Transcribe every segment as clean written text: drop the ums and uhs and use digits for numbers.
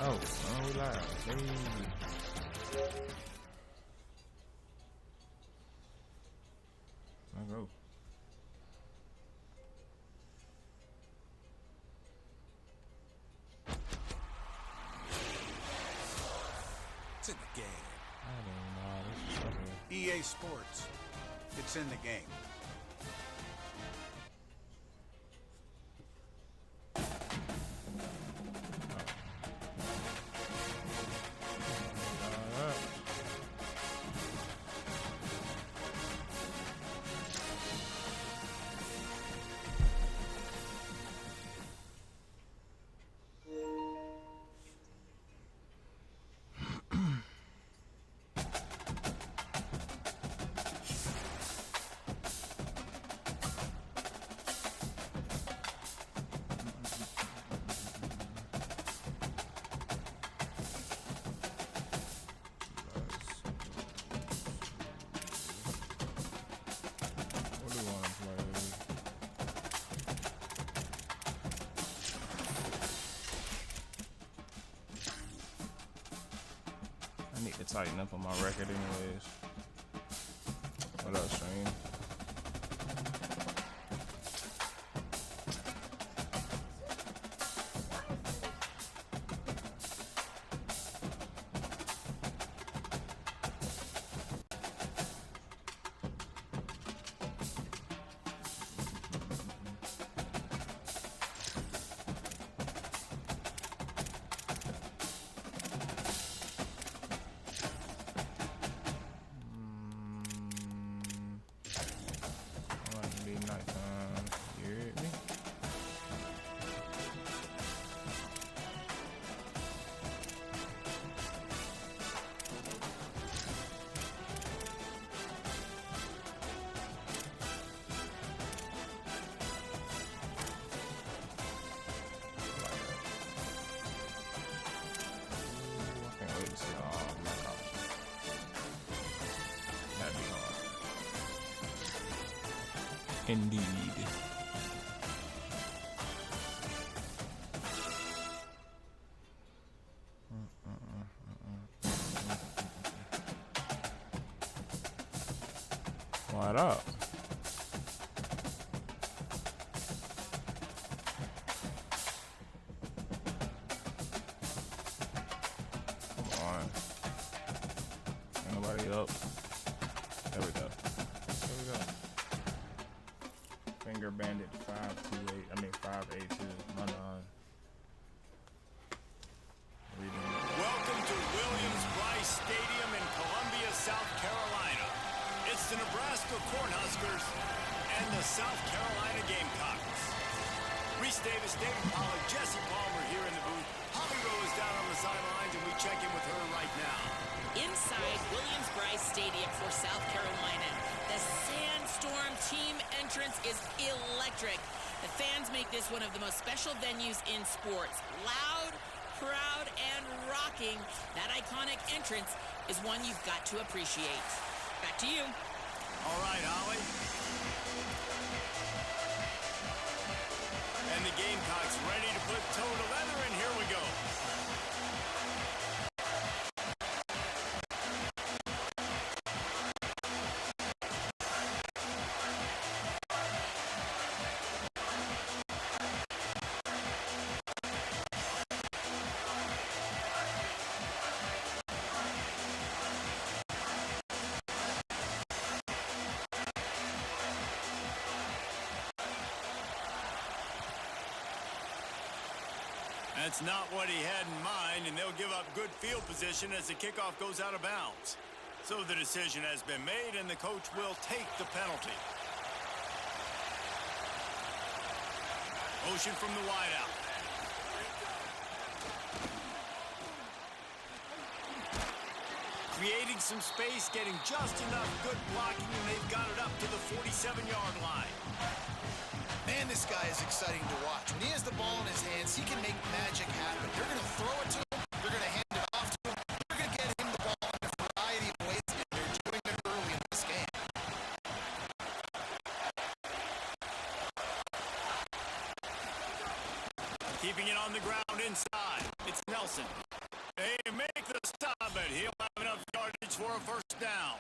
Oh, we live. Hey. I'll go. It's in the game. I don't know. This is okay. EA Sports. It's in the game. What do you want to play? I need to tighten up on my record anyways. What else, Shane? Be nighttime. You hear me? I can't wait to see all my college. That'd be hard. Indeed. What up? Come on. Ain't nobody up. There we go. There we go. Finger Bandit 528. I mean 582. My nine. Welcome to Williams-Brice Stadium in Columbia, South Carolina. It's the Nebraska Cornhuskers and the South Carolina Gamecocks. Reese Davis, David Pollack, Jesse Palmer here in the booth. Holly Rowe is down on the sidelines, and we check in with her right now. Inside Williams-Brice Stadium for South Carolina, the Sandstorm team entrance is electric. The fans make this one of the most special venues in sports. Loud, proud, and rocking. That iconic entrance is one you've got to appreciate. Back to you. All right, Holly. And the Gamecocks ready to put toe to leather, and here we go. That's not what he had in mind, and they'll give up good field position as the kickoff goes out of bounds. So the decision has been made, and the coach will take the penalty. Motion from the wideout. Creating some space, getting just enough good blocking, and they've got it up to the 47-yard line. Man, this guy is exciting to watch. When he has the ball in his hands, he can make magic happen. They're going to throw it to him. They're going to hand it off to him. They're going to get him the ball in a variety of ways, and they're doing it early in this game. Keeping it on the ground inside. It's Nelson. but he'll have enough yardage for a first down.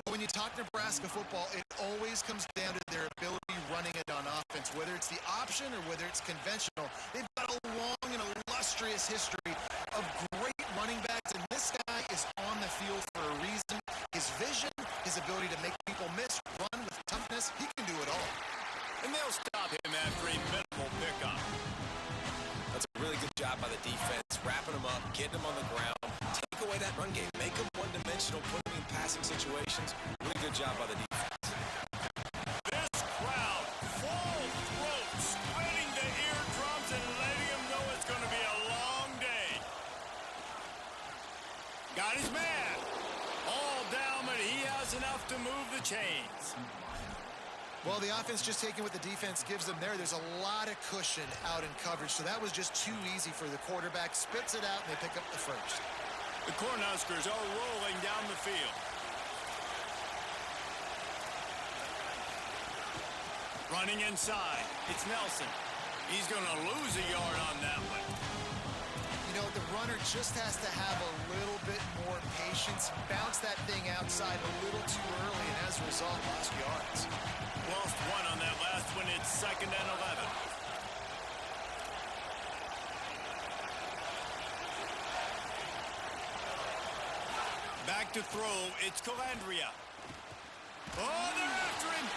When you talk Nebraska football, it always comes down to their ability running it on offense, whether it's the option or whether it's conventional. They've got a long and illustrious history of great running backs, and this guy is on the field for a reason. His vision, his ability to make people miss, run with toughness, he can do it all. And they'll stop him after a minimal pickup. That's a really good job by the defense, wrapping him up, getting him on the ground, take away that run game, make him one-dimensional, put him in passing situations. Really good job by the defense. This crowd, full throat, spreading the eardrums and letting him know it's going to be a long day. Got his man. All down, but he has enough to move the chains. Well, the offense just taking what the defense gives them there. There's a lot of cushion out in coverage, so that was just too easy for the quarterback. Spits it out, and they pick up the first. The Cornhuskers are rolling down the field. Running inside, it's Nelson. He's going to lose a yard on that one. You know, the runner just has to have a little bit more patience. Bounce that thing outside a little too early, and as a result, lost yards. Lost one on that last one. It's 2nd and 11. Back to throw. It's Calandria. Oh, they're after him.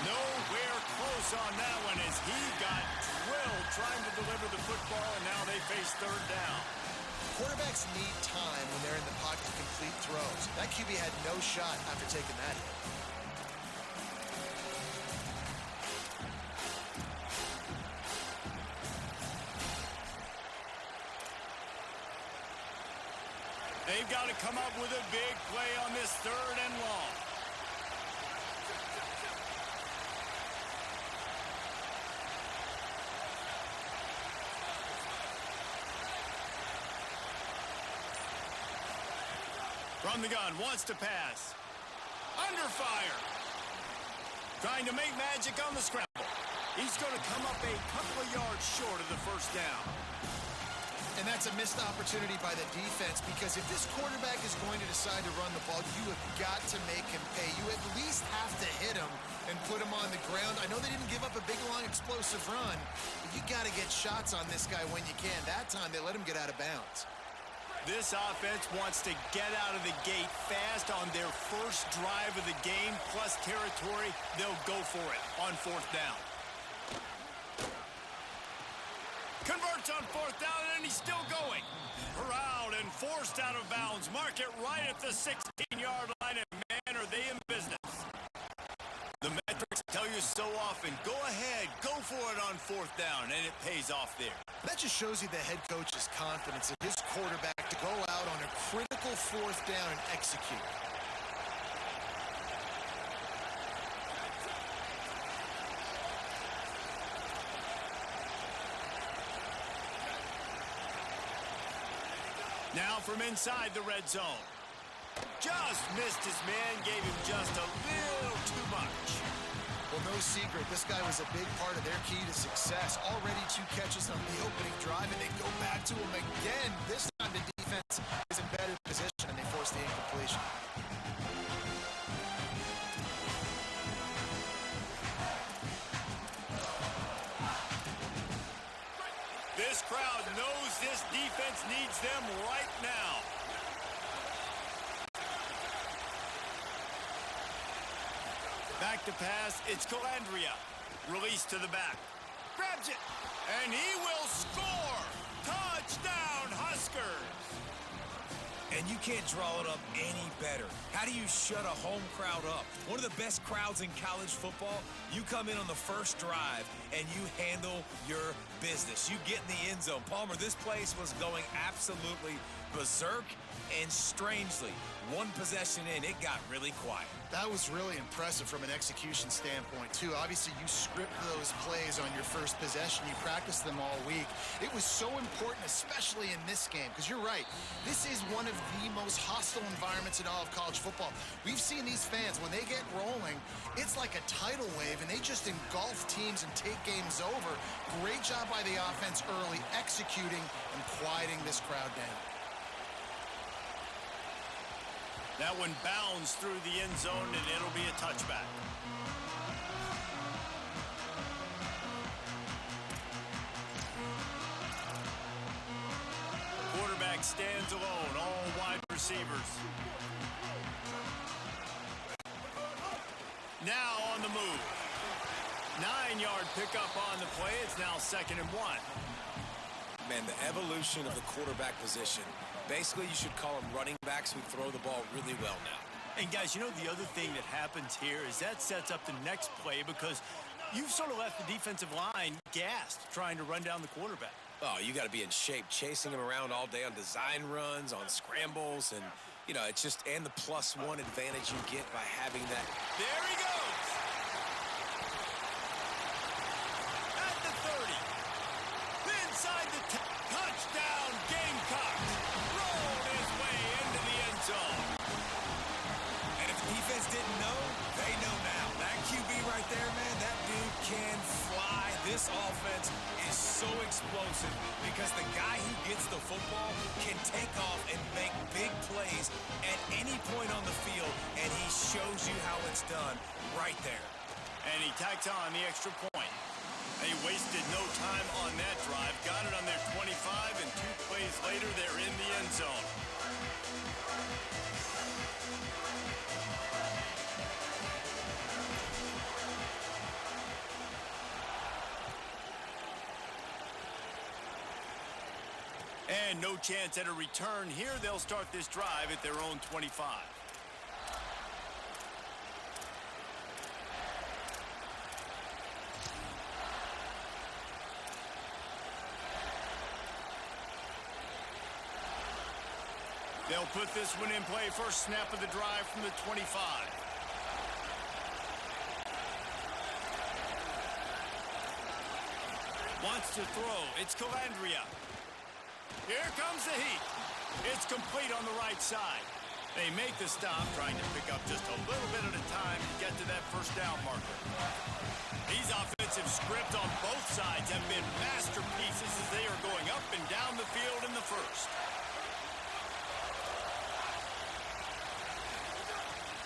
Nowhere close on that one as he got drilled trying to deliver the football, and now they face 3rd down. Quarterbacks need time when they're in the pocket to complete throws. That QB had no shot after taking that hit. They've got to come up with a big play on this 3rd and long. From the gun, wants to pass. Under fire. Trying to make magic on the scramble. He's going to come up a couple of yards short of the first down. And that's a missed opportunity by the defense, because if this quarterback is going to decide to run the ball, you have got to make him pay. You at least have to hit him and put him on the ground. I know they didn't give up a big, long, explosive run, but you got to get shots on this guy when you can. That time, they let him get out of bounds. This offense wants to get out of the gate fast on their first drive of the game, plus territory. They'll go for it on 4th down. Converts on 4th down, and he's still going. Corralled and forced out of bounds. Mark it right at the 16-yard line, and man, are they in business. The metrics tell you so often, go ahead, go for it on 4th down, and it pays off there. That just shows you the head coach's confidence in his quarterback to go out on a critical 4th down and execute. Now from inside the red zone. Just missed his man, gave him just a little too much. Well, no secret, this guy was a big part of their key to success. Already 2 catches on the opening drive, and they go back to him again. This time the defense is in better position, and they force the incompletion. This crowd knows this defense needs them right now. Back to pass, it's Calandria. Release to the back. Grabs it, and he will score! Touchdown, Huskers! And you can't draw it up any better. How do you shut a home crowd up? One of the best crowds in college football, you come in on the first drive and you handle your business. You get in the end zone. Palmer, this place was going absolutely berserk, and strangely, one possession in, it got really quiet. That was really impressive from an execution standpoint, too. Obviously, you script those plays on your first possession. You practice them all week. It was so important, especially in this game, because you're right. This is one of the most hostile environments in all of college football. We've seen these fans, when they get rolling, it's like a tidal wave, and they just engulf teams and take games over. Great job by the offense early, executing and quieting this crowd down. That one bounds through the end zone, and it'll be a touchback. Quarterback stands alone, all wide receivers. Now on the move. 9-yard pickup on the play. It's now 2nd and 1. Man, the evolution of the quarterback position. Basically, you should call them running backs who throw the ball really well now. And guys, you know the other thing that happens here is that sets up the next play because you've sort of left the defensive line gassed trying to run down the quarterback. Oh, you got to be in shape, chasing him around all day on design runs, on scrambles, and, you know, it's just, and the +1 advantage you get by having that. There he goes! At the 30. Inside the touchdown, Gamecocks! Rolled his way into the end zone. And if the defense didn't know, they know now. That QB right there, man, that dude can fly. This offense is so explosive because the guy who gets the football can take off and make big plays at any point on the field, and he shows you how it's done right there. And he tacks on the extra point. They wasted no time on that drive. Got it on their 25, and 2 plays later, they're in the end zone. And no chance at a return here. They'll start this drive at their own 25. They'll put this one in play. First snap of the drive from the 25. Wants to throw. It's Calandria. Here comes the heat. It's complete on the right side. They make the stop, trying to pick up just a little bit at a time to get to that first down marker. These offensive scripts on both sides have been masterpieces as they are going up and down the field in the first.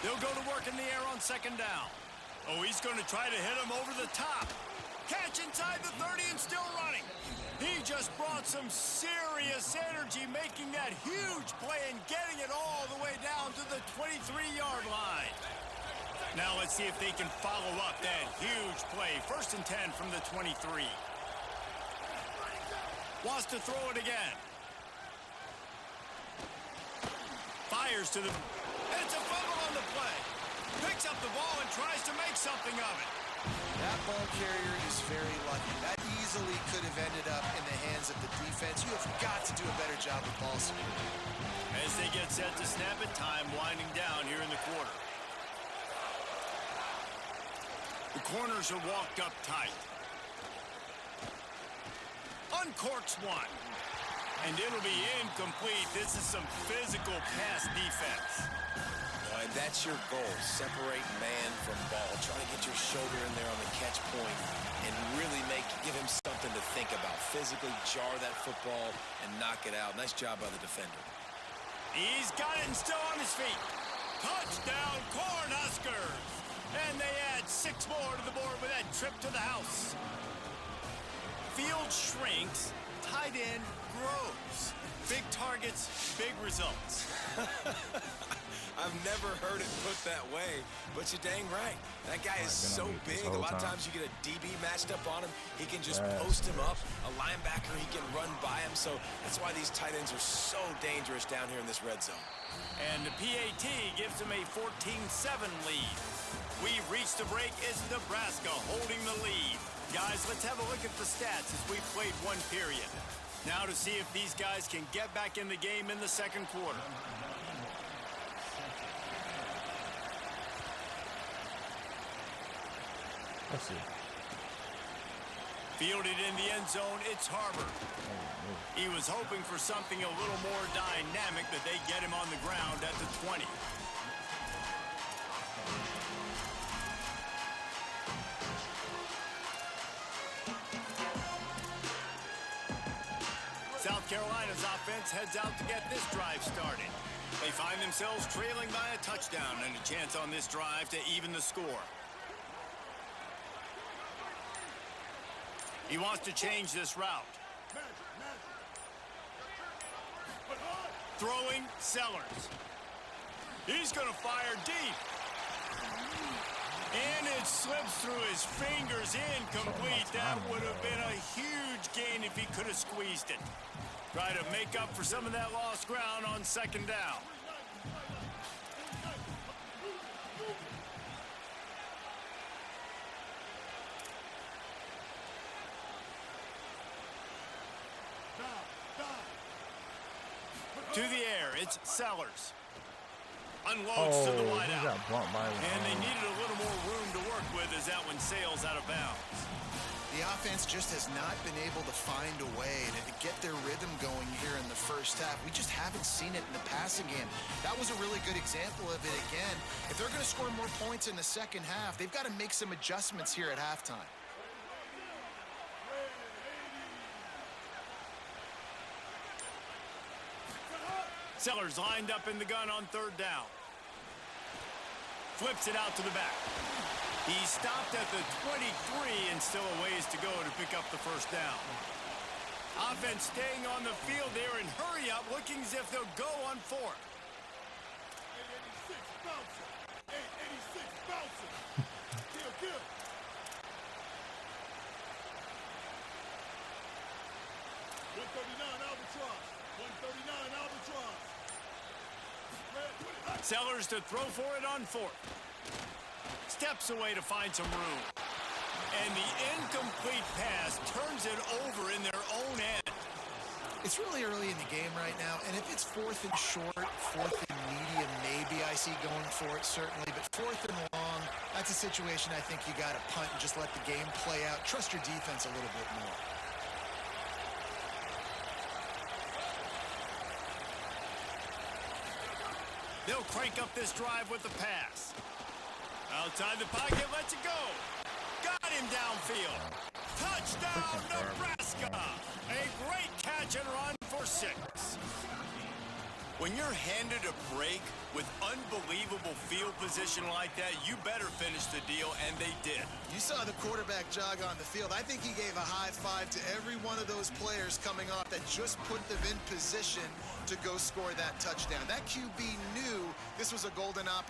They'll go to work in the air on 2nd down. Oh, he's going to try to hit him over the top. Catch inside the 30 and still running. He just brought some serious energy, making that huge play and getting it all the way down to the 23-yard line. Now let's see if they can follow up that huge play. 1st and 10 from the 23. Wants to throw it again. Fires to the... It's a fumble on the play. Picks up the ball and tries to make something of it. That ball carrier is very lucky. That easily could have ended up in the hands of the defense. You have got to do a better job with ball security. As they get set to snap it, time winding down here in the quarter. The corners are walked up tight. Uncorks one. And it'll be incomplete. This is some physical pass defense. And that's your goal. Separate man from ball. Try to get your shoulder in there on the catch point and really give him something to think about. Physically jar that football and knock it out. Nice job by the defender. He's got it and still on his feet. Touchdown, Cornhuskers! And they add 6 more to the board with that trip to the house. Field shrinks, tight end grows. Big targets, big results. I've never heard it put that way, but you're dang right. That guy is so big. A lot of times you get a DB matched up on him. He can just post him up. A linebacker, he can run by him. So that's why these tight ends are so dangerous down here in this red zone. And the PAT gives him a 14-7 lead. We've reached the break. It's Nebraska holding the lead. Guys, let's have a look at the stats as we played 1 period. Now to see if these guys can get back in the game in the 2nd quarter. Let's see. Fielded in the end zone, it's Harbor. He was hoping for something a little more dynamic, but they get him on the ground at the 20. South Carolina's offense heads out to get this drive started. They find themselves trailing by a touchdown and a chance on this drive to even the score. He wants to change this route. Throwing Sellers. He's going to fire deep. And it slips through his fingers, incomplete. That would have been a huge gain if he could have squeezed it. Try to make up for some of that lost ground on second down. To the air, it's Sellers. Unloads to the wideout. And they needed a little more room to work with as that one sails out of bounds. The offense just has not been able to find a way to get their rhythm going here in the first half. We just haven't seen it in the passing game. That was a really good example of it again. If they're going to score more points in the second half, they've got to make some adjustments here at halftime. Sellers lined up in the gun on third down. Flips it out to the back. He stopped at the 23 and still a ways to go to pick up the first down. Offense staying on the field there and hurry up, looking as if they'll go on fourth. 886 bouncing. 886 bouncing. Kill. 139 Albatross. 139 Albatross. Sellers to throw for it on fourth. Steps away to find some room. And the incomplete pass turns it over in their own end. It's really early in the game right now, and if it's fourth and short, fourth and medium, maybe I see going for it, certainly. But fourth and long, that's a situation I think you got to punt and just let the game play out. Trust your defense a little bit more. They'll crank up this drive with the pass. Outside the pocket, lets it go. Got him downfield. Touchdown, Nebraska. A great catch and run for 6. When you're handed a break with unbelievable field position like that, you better finish the deal, and they did. You saw the quarterback jog on the field. I think he gave a high five to every one of those players coming off that just put them in position to go score that touchdown. That QB knew this was a golden opportunity.